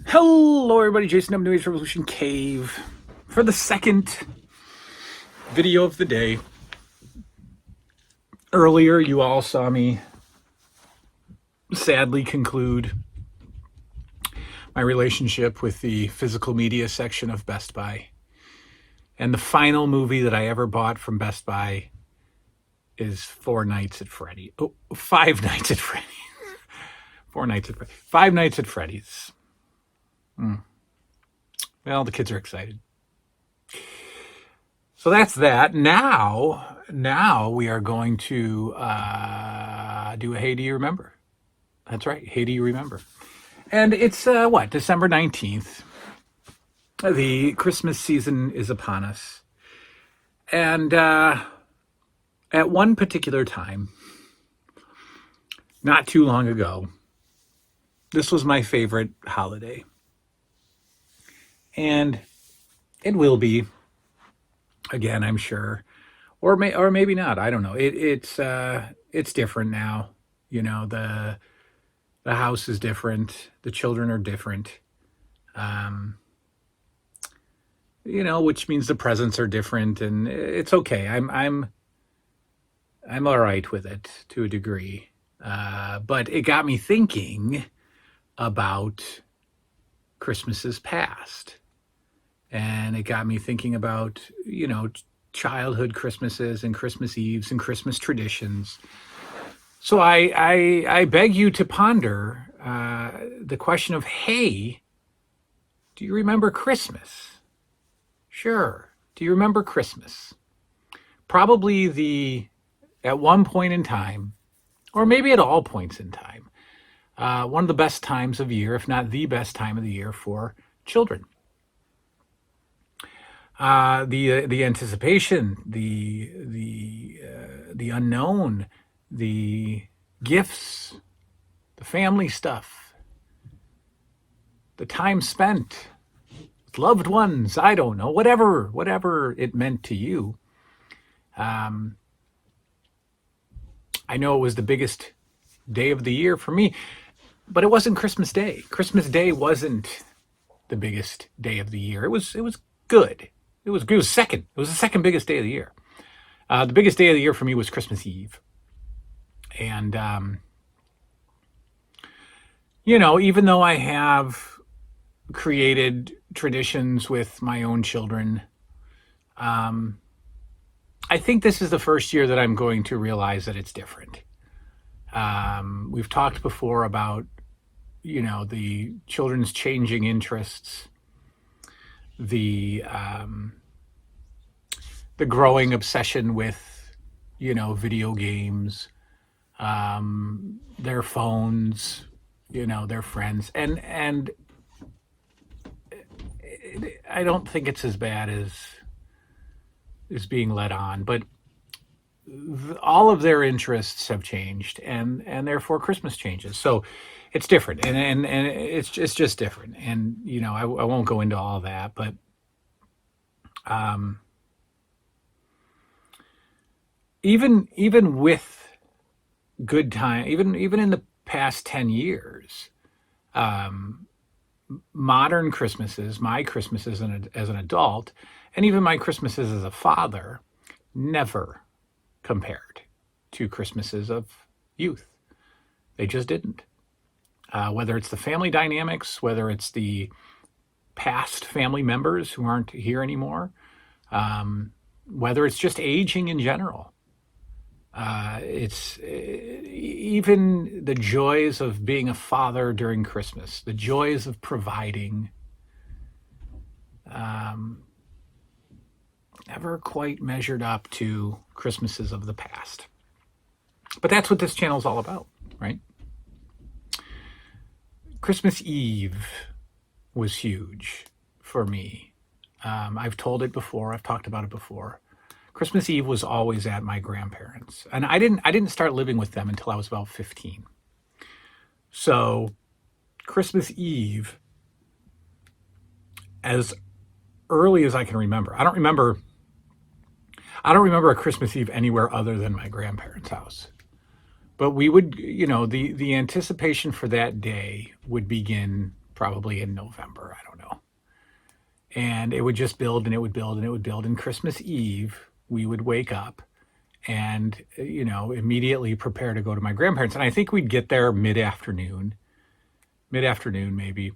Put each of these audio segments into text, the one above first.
Hello, everybody. Jason W. New Age Revolution Cave for the second video of the day. Earlier, you all saw me sadly conclude my relationship with the physical media section of Best Buy. And the final movie that I ever bought from Best Buy is Five Nights at Freddy's. 4 Nights at Freddy's. Five Nights at Freddy's. Well, the kids are excited. So that's that. Now we are going to do a Hey, Do You Remember? That's right. Hey, Do You Remember? And it's December 19th. The Christmas season is upon us. And at one particular time, not too long ago, this was my favorite holiday. And it will be again, I'm sure, or maybe not. I don't know. It's different now. You know, the house is different. The children are different. Which means the presents are different, and it's okay. I'm all right with it to a degree. But it got me thinking about Christmases past. And it got me thinking about, childhood Christmases and Christmas Eves and Christmas traditions. So I beg you to ponder the question of, hey, do you remember Christmas? Sure. Do you remember Christmas? Probably at one point in time, or maybe at all points in time, one of the best times of year, if not the best time of the year for children. The anticipation, the unknown, the gifts, the family stuff, the time spent with loved ones. I don't know, whatever it meant to you. I know it was the biggest day of the year for me, but it wasn't Christmas Day. Christmas Day wasn't the biggest day of the year. It was good. It was second. It was the second biggest day of the year. The biggest day of the year for me was Christmas Eve. And, even though I have created traditions with my own children, I think this is the first year that I'm going to realize that it's different. We've talked before about, the children's changing interests, the growing obsession with, video games, their phones, their friends, and I don't think it's as bad as is being led on, but all of their interests have changed, and therefore Christmas changes. So it's different, and it's just different. And I won't go into all that, but even with good time, even in the past 10 years, modern Christmases, my Christmases as an adult, and even my Christmases as a father, never compared to Christmases of youth. They just didn't. Whether it's the family dynamics, whether it's the past family members who aren't here anymore, whether it's just aging in general. It's even the joys of being a father during Christmas, the joys of providing, never quite measured up to Christmases of the past. But that's what this channel is all about, right? Christmas Eve was huge for me. I've told it before. I've talked about it before. Christmas Eve was always at my grandparents', and I didn't start living with them until I was about 15. So Christmas Eve, as early as I can remember, I don't remember a Christmas Eve anywhere other than my grandparents' house. But we would, the anticipation for that day would begin probably in November, I don't know. And it would just build and it would build and it would build. And Christmas Eve, we would wake up and, immediately prepare to go to my grandparents. And I think we'd get there mid-afternoon maybe.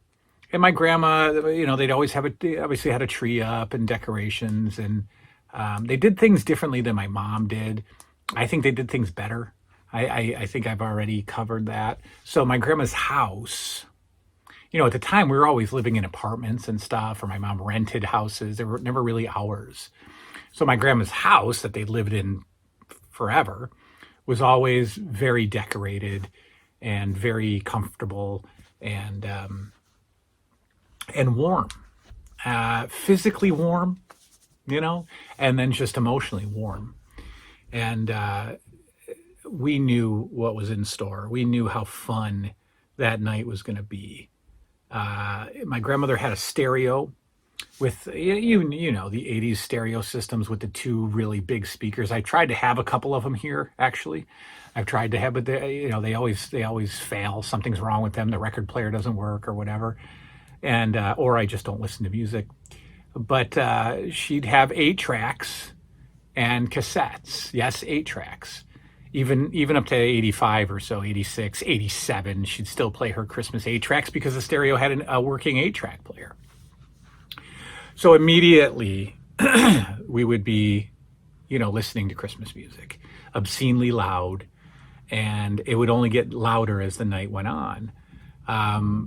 And my grandma, they'd always they obviously had a tree up and decorations. And they did things differently than my mom did. I think they did things better. I think I've already covered that. So my grandma's house, at the time we were always living in apartments and stuff, or my mom rented houses. They were never really ours. So my grandma's house that they lived in forever was always very decorated and very comfortable and warm, physically warm, and then just emotionally warm. And we knew what was in store. We knew how fun that night was going to be. My grandmother had a stereo with, the 80s stereo systems with the two really big speakers. I tried to have a couple of them here, actually. I've tried to have, but they always fail. Something's wrong with them. The record player doesn't work or whatever. And, or I just don't listen to music. But she'd have 8 tracks and cassettes. Yes, 8 tracks. Even up to 85 or so, 86, 87, she'd still play her Christmas 8 tracks because the stereo had a working 8-track player. So immediately we would be, listening to Christmas music, obscenely loud, and it would only get louder as the night went on.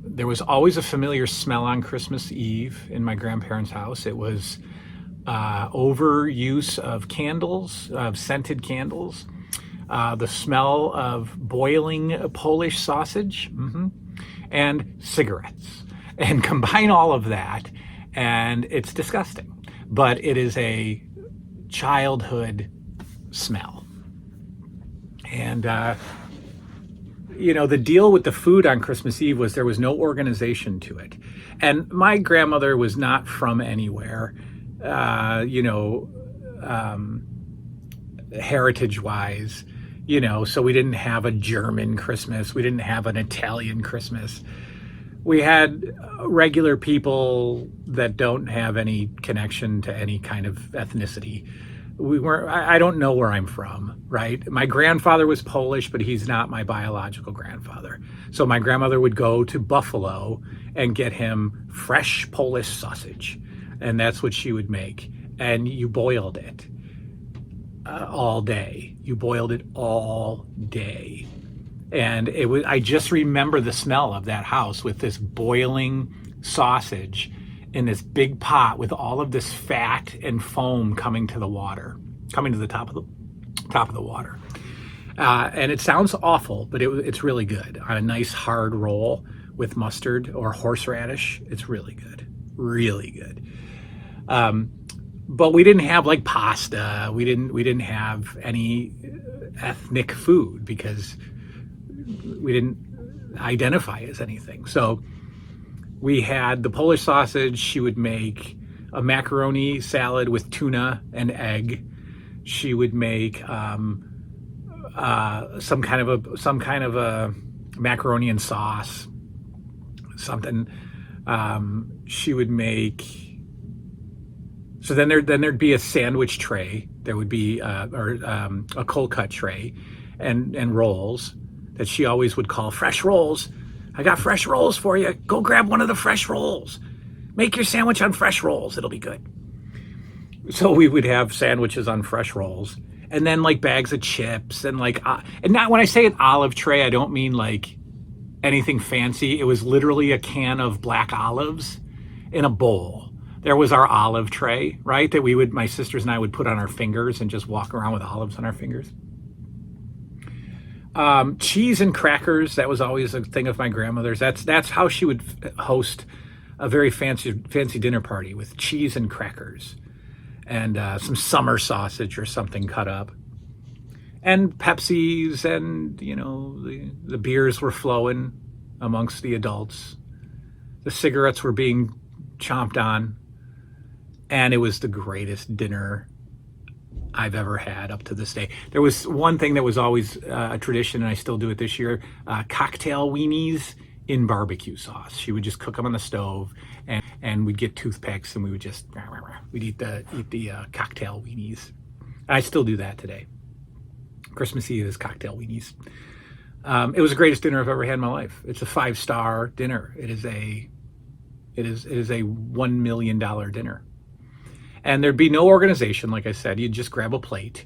There was always a familiar smell on Christmas Eve in my grandparents' house. It was overuse of candles, of scented candles, the smell of boiling Polish sausage, and cigarettes. And combine all of that, and it's disgusting. But it is a childhood smell. And, the deal with the food on Christmas Eve was there was no organization to it. And my grandmother was not from anywhere, heritage-wise, so we didn't have a German Christmas. We didn't have an Italian Christmas. We had regular people that don't have any connection to any kind of ethnicity. I don't know where I'm from, right? My grandfather was Polish, but he's not my biological grandfather. So my grandmother would go to Buffalo and get him fresh Polish sausage. And that's what she would make. And you boiled it all day. You boiled it all day. And I just remember the smell of that house with this boiling sausage in this big pot with all of this fat and foam coming to the top of the water. And it sounds awful, but it's really good. On a nice hard roll with mustard or horseradish, it's really good. Really good. But we didn't have like pasta. We didn't have any ethnic food because we didn't identify as anything. So we had the Polish sausage. She would make a macaroni salad with tuna and egg. She would make some kind of a macaroni and sauce. Something. She would make. So then there'd be a sandwich tray. There would be a cold cut tray, and rolls that she always would call fresh rolls. I got fresh rolls for you. Go grab one of the fresh rolls. Make your sandwich on fresh rolls. It'll be good. So we would have sandwiches on fresh rolls, and then like bags of chips and and not when I say an olive tray, I don't mean like anything fancy. It was literally a can of black olives in a bowl. There was our olive tray, right? That my sisters and I would put on our fingers and just walk around with olives on our fingers. Cheese and crackers, that was always a thing of my grandmother's. That's how she would host a very fancy dinner party, with cheese and crackers and some summer sausage or something cut up. And Pepsis, and the beers were flowing amongst the adults. The cigarettes were being chomped on. And it was the greatest dinner I've ever had up to this day. There was one thing that was always a tradition, and I still do it this year, cocktail weenies in barbecue sauce. She would just cook them on the stove, and we'd get toothpicks, and we would just we'd eat the cocktail weenies. I still do that today. Christmas Eve is cocktail weenies. It was the greatest dinner I've ever had in my life. It's a 5-star dinner. It is a $1 million dinner. And there'd be no organization, like I said. You'd just grab a plate,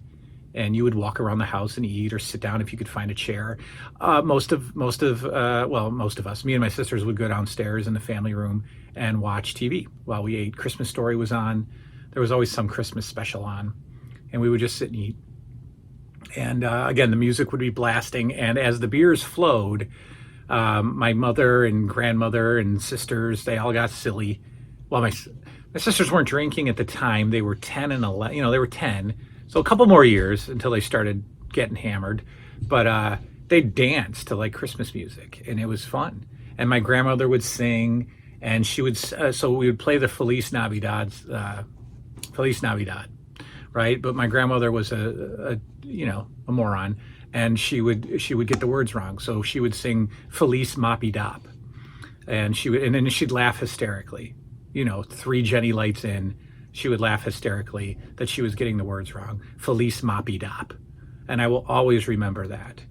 and you would walk around the house and eat, or sit down if you could find a chair. Most of us, me and my sisters, would go downstairs in the family room and watch TV while we ate. Christmas Story was on. There was always some Christmas special on, and we would just sit and eat. And again, the music would be blasting, and as the beers flowed, my mother and grandmother and sisters, they all got silly. Well, my sisters weren't drinking at the time. They were 10 and 11. They were 10. So a couple more years until they started getting hammered. But they danced to like Christmas music, and it was fun. And my grandmother would sing, and she would. So we would play the Feliz Navidad, right? But my grandmother was a moron, and she would get the words wrong. So she would sing Feliz Moppy Dop, and then she'd laugh hysterically. 3 Jenny lights in, she would laugh hysterically that she was getting the words wrong. Feliz Moppy Dop. And I will always remember that.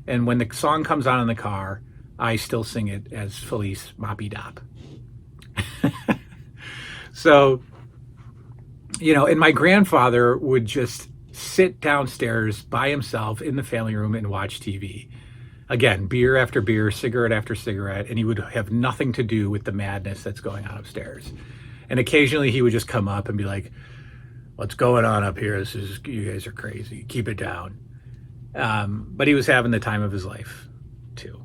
And when the song comes on in the car, I still sing it as Feliz Moppy Dop. So, and my grandfather would just sit downstairs by himself in the family room and watch TV. Again, beer after beer, cigarette after cigarette, and he would have nothing to do with the madness that's going on upstairs. And occasionally he would just come up and be like, "What's going on up here? You guys are crazy. Keep it down." But he was having the time of his life too.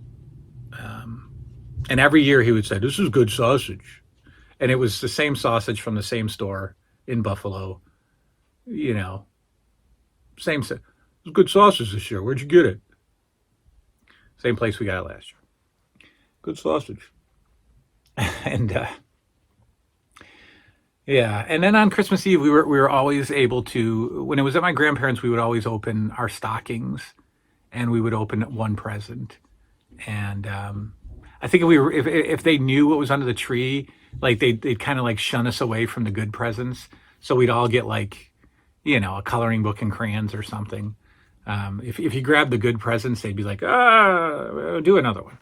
And every year he would say, "This is good sausage." And it was the same sausage from the same store in Buffalo. Same, good sausage this year. Where'd you get it? Same place we got it last year. Good sausage. And yeah, and then on Christmas Eve we were always able to, when it was at my grandparents', we would always open our stockings, and we would open one present. And I think if they knew what was under the tree, like they'd kind of like shun us away from the good presents. So we'd all get like, a coloring book and crayons or something. If you grab the good presents, they'd be like, do another one.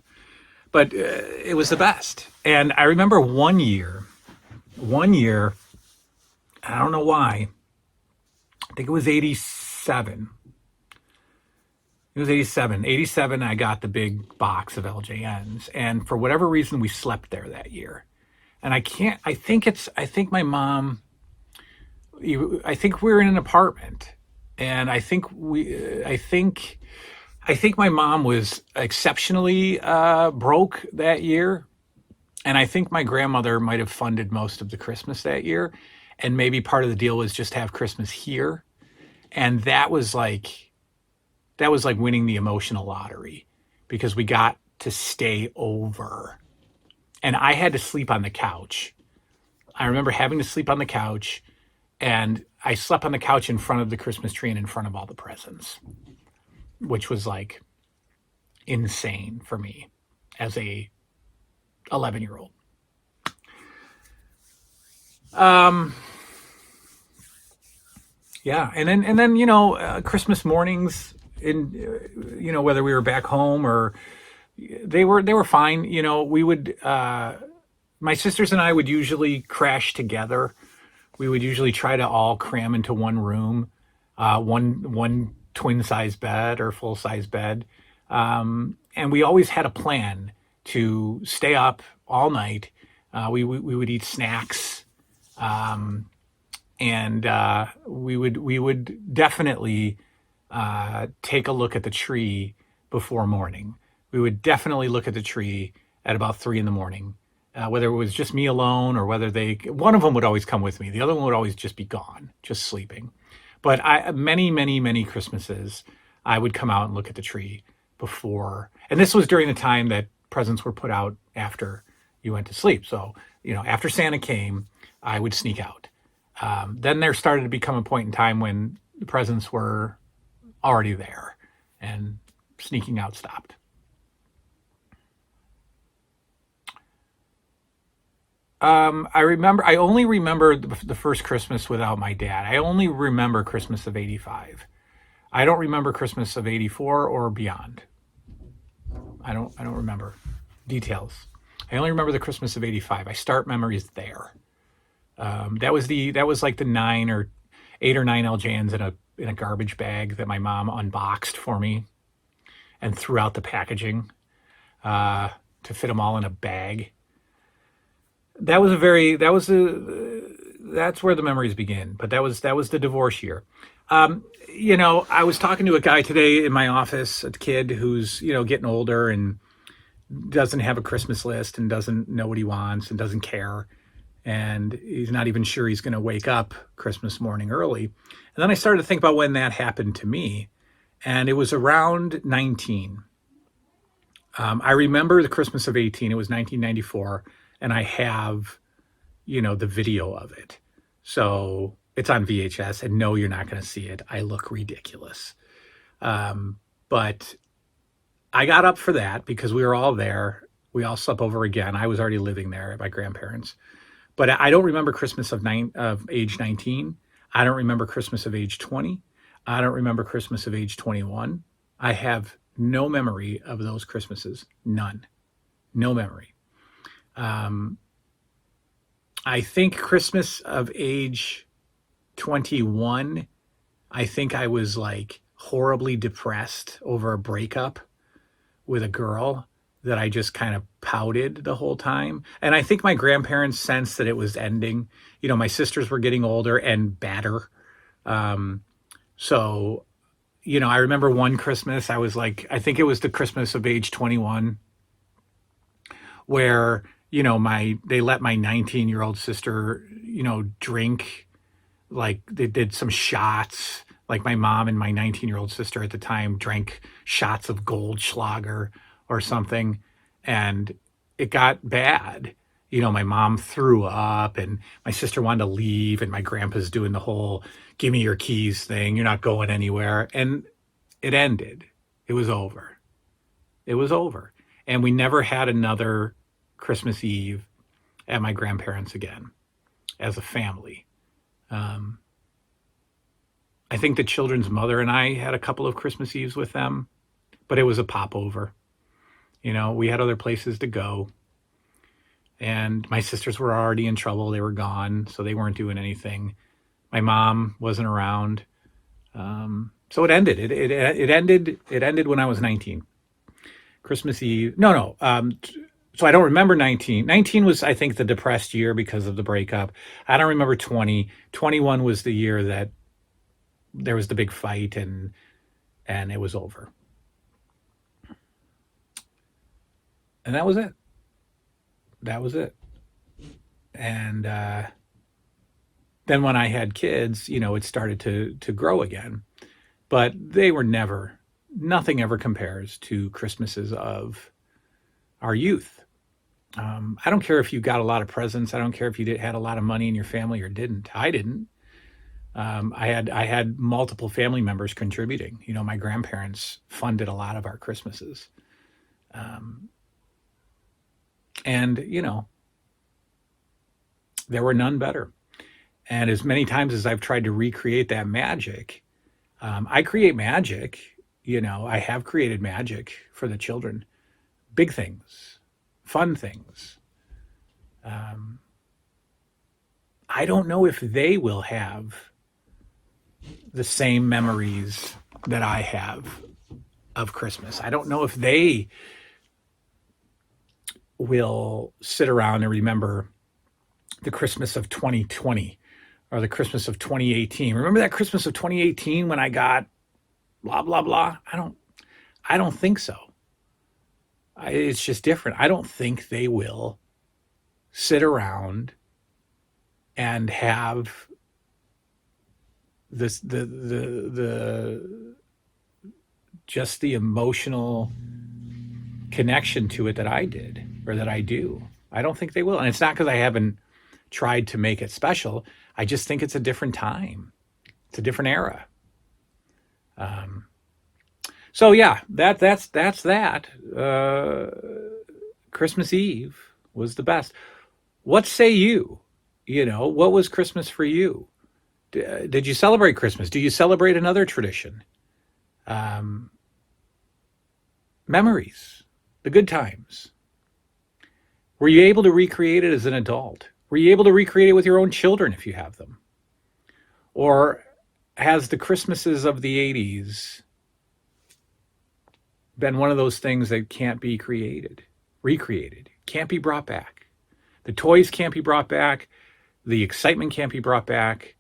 But it was the best. And I remember one year, I don't know why, I think it was 87. It was 87. 87, I got the big box of LJNs. And for whatever reason, we slept there that year. And I think my mom, I think we were in an apartment. And I think my mom was exceptionally broke that year. And I think my grandmother might have funded most of the Christmas that year. And maybe part of the deal was just have Christmas here. And that was like winning the emotional lottery, because we got to stay over. And I had to sleep on the couch. I remember having to sleep on the couch, and I slept on the couch in front of the Christmas tree and in front of all the presents, which was like insane for me as a 11-year-old. Yeah. And then, Christmas mornings whether we were back home or they were fine. We would, my sisters and I would usually crash together. We would usually try to all cram into one room, one twin size bed or full size bed. And we always had a plan to stay up all night. We would eat snacks. And we would definitely take a look at the tree before morning. We would definitely look at the tree at about 3 a.m, whether it was just me alone or whether one of them would always come with me. The other one would always just be gone, just sleeping. But many Christmases, I would come out and look at the tree before. And this was during the time that presents were put out after you went to sleep. So, after Santa came, I would sneak out. Then there started to become a point in time when the presents were already there and sneaking out stopped. I only remember the first Christmas without my dad. I only remember Christmas of 85. I don't remember Christmas of 84 or beyond. I don't remember details. I only remember the Christmas of 85. I start memories there. That was like the 8 or 9 LJNs in a garbage bag that my mom unboxed for me and threw out the packaging uh, to fit them all in a bag. That was a very that was a That's where the memories begin. But that was the divorce year. I was talking to a guy today in my office, a kid who's getting older and doesn't have a Christmas list and doesn't know what he wants and doesn't care, and he's not even sure he's going to wake up Christmas morning early. And then I started to think about when that happened to me, and it was around 19. I remember the Christmas of 18. It was 1994, and I have the video of it. So it's on VHS, and no, you're not going to see it. I look ridiculous. But I got up for that because we were all there. We all slept over again. I was already living there at my grandparents. But I don't remember Christmas of age 19. I don't remember Christmas of age 20. I don't remember Christmas of age 21. I have no memory of those Christmases. None. No memory. Um, I think Christmas of age 21, I think I was like horribly depressed over a breakup with a girl that I just kind of pouted the whole time. And I think my grandparents sensed that it was ending. My sisters were getting older and badder. Um, so, I remember one Christmas, I was like, I think it was the Christmas of age 21, where, they let my 19-year-old sister, drink, like they did some shots. Like my mom and my 19-year-old sister at the time drank shots of Goldschlager or something, and it got bad. My mom threw up, and my sister wanted to leave, and my grandpa's doing the whole "give me your keys" thing. You're not going anywhere, and it ended. It was over. It was over, and we never had another Christmas Eve at my grandparents' again as a family. Um, I think the children's mother and I had a couple of Christmas Eves with them, but it was a popover. We had other places to go, and my sisters were already in trouble. They were gone, so they weren't doing anything. My mom wasn't around, so it ended. It ended. It ended when I was 19. Christmas Eve. No, no. So I don't remember 19. 19 was, I think, the depressed year because of the breakup. I don't remember 20. 21 was the year that there was the big fight, and it was over. And that was it. That was it. And then when I had kids, it started to grow again. But they were never, nothing ever compares to Christmases of our youth. I don't care if you got a lot of presents. I don't care if you had a lot of money in your family or didn't. I didn't. I had multiple family members contributing. My grandparents funded a lot of our Christmases, um, and there were none better. And as many times as I've tried to recreate that magic, I create magic. I have created magic for the children, big things, fun things. Um, I don't know if they will have the same memories that I have of Christmas. I don't know if they will sit around and remember the Christmas of 2020 or the Christmas of 2018. Remember that Christmas of 2018 when I got blah blah blah? I don't think so. It's just different. I don't think they will sit around and have this the just the emotional connection to it that I did or that I do. I don't think they will. And it's not because I haven't tried to make it special. I just think it's a different time. It's a different era. Um, so yeah, that's that. Christmas Eve was the best. What say you? What was Christmas for you? Did you celebrate Christmas? Do you celebrate another tradition? Um, Memories, the good times. Were you able to recreate it as an adult? Were you able to recreate it with your own children if you have them? Or has the Christmases of the 80s been one of those things that can't be recreated, can't be brought back? The toys can't be brought back. The excitement can't be brought back.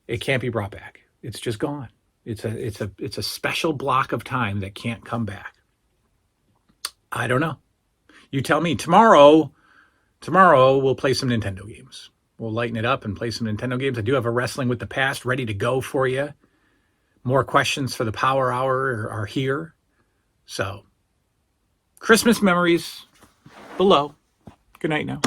It can't be brought back. It's just gone. It's a special block of time that can't come back. I don't know. You tell me. Tomorrow we'll play some Nintendo games. We'll lighten it up and play some Nintendo games. I do have a Wrestling with the Past ready to go for you. More questions for the Power Hour are here. So, Christmas memories below. Good night now.